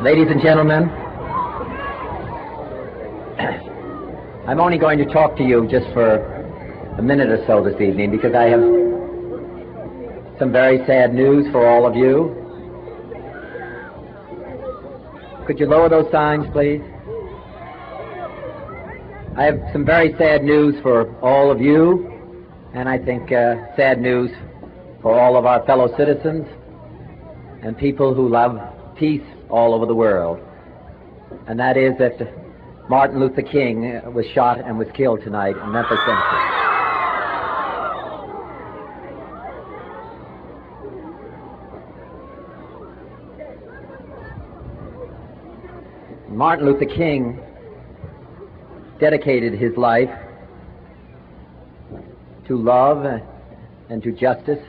Ladies and gentlemen, I'm only going to talk to you just for a minute or so this evening because I have some very sad news for all of you. Could you lower those signs, please? I have some very sad news for all of you, and I think sad news for all of our fellow citizens and people who love peace all over the world. And that is that Martin Luther King was shot and was killed tonight in Memphis, Tennessee. Martin Luther King dedicated his life to love and to justice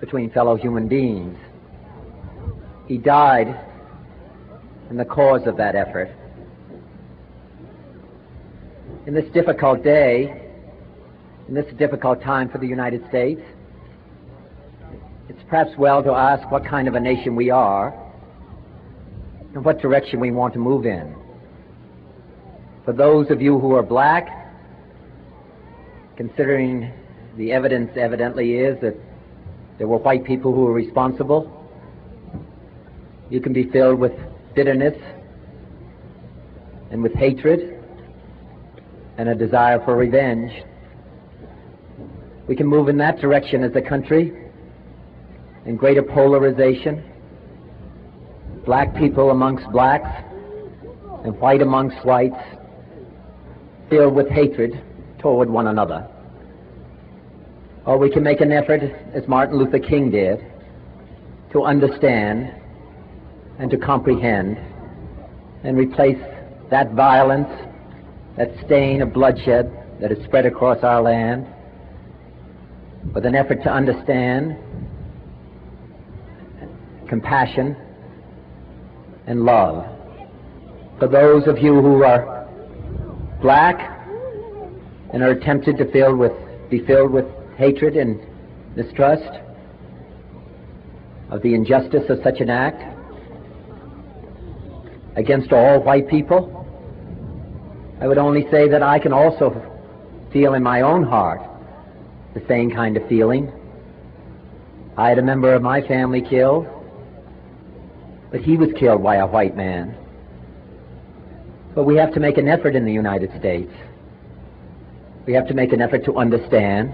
between fellow human beings. He died in the cause of that effort. In this difficult day, in this difficult time for the United States, it's perhaps well to ask what kind of a nation we are and what direction we want to move in. For those of you who are black, considering the evidence evidently is that there were white people who were responsible, you can be filled with bitterness and with hatred and a desire for revenge. We can move in that direction as a country, in greater polarization, black people amongst blacks and white amongst whites, filled with hatred toward one another. Or we can make an effort, as Martin Luther King did, to understand and to comprehend and replace that violence, that stain of bloodshed that is spread across our land with an effort to understand compassion and love. For those of you who are black and are tempted to be filled with hatred and mistrust of the injustice of such an act against all white people, I would only say that I can also feel in my own heart the same kind of feeling. I had a member of my family killed, but he was killed by a white man. But we have to make an effort in the United States. We have to make an effort to understand,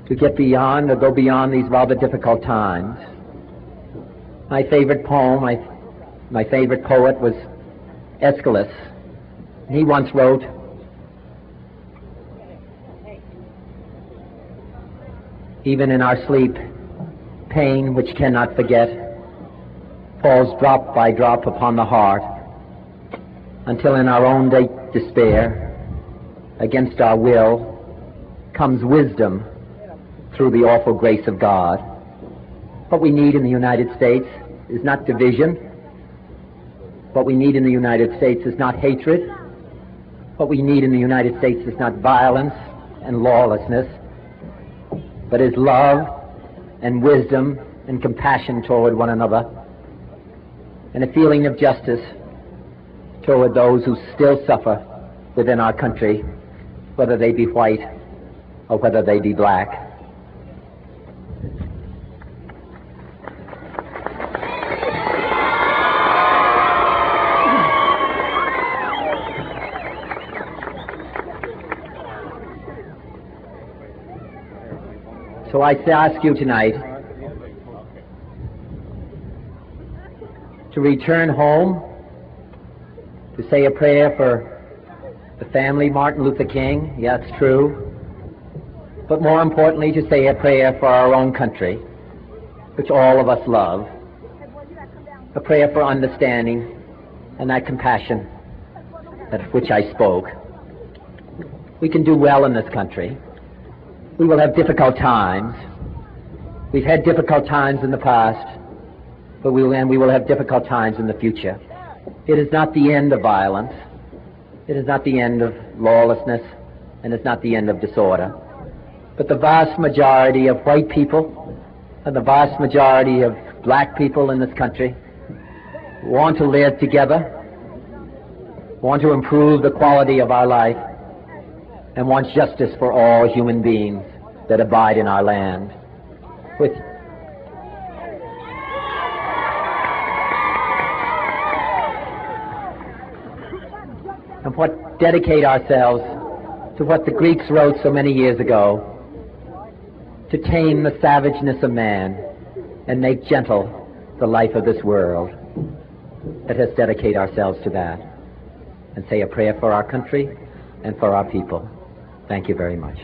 to get beyond or go beyond these rather difficult times. My favorite poem, my favorite poet was Aeschylus. He once wrote, "Even in our sleep, pain which cannot forget falls drop by drop upon the heart, until in our own despair, against our will, comes wisdom through the awful grace of God." What we need in the United States is not division. What we need in the United States is not hatred. What we need in the United States is not violence and lawlessness, but is love and wisdom and compassion toward one another, and a feeling of justice toward those who still suffer within our country, whether they be white or whether they be black. So I ask you tonight to return home, to say a prayer for the family Martin Luther King, yeah, it's true, but more importantly to say a prayer for our own country, which all of us love, a prayer for understanding and that compassion of which I spoke. We can do well in this country. We will have difficult times. We've had difficult times in the past, but we will have difficult times in the future. It is not the end of violence. It is not the end of lawlessness, and it's not the end of disorder. But the vast majority of white people and the vast majority of black people in this country want to live together, want to improve the quality of our life, and want justice for all human beings that abide in our land. And what dedicate ourselves to what the Greeks wrote so many years ago, to tame the savageness of man and make gentle the life of this world. Let us dedicate ourselves to that and say a prayer for our country and for our people. Thank you very much.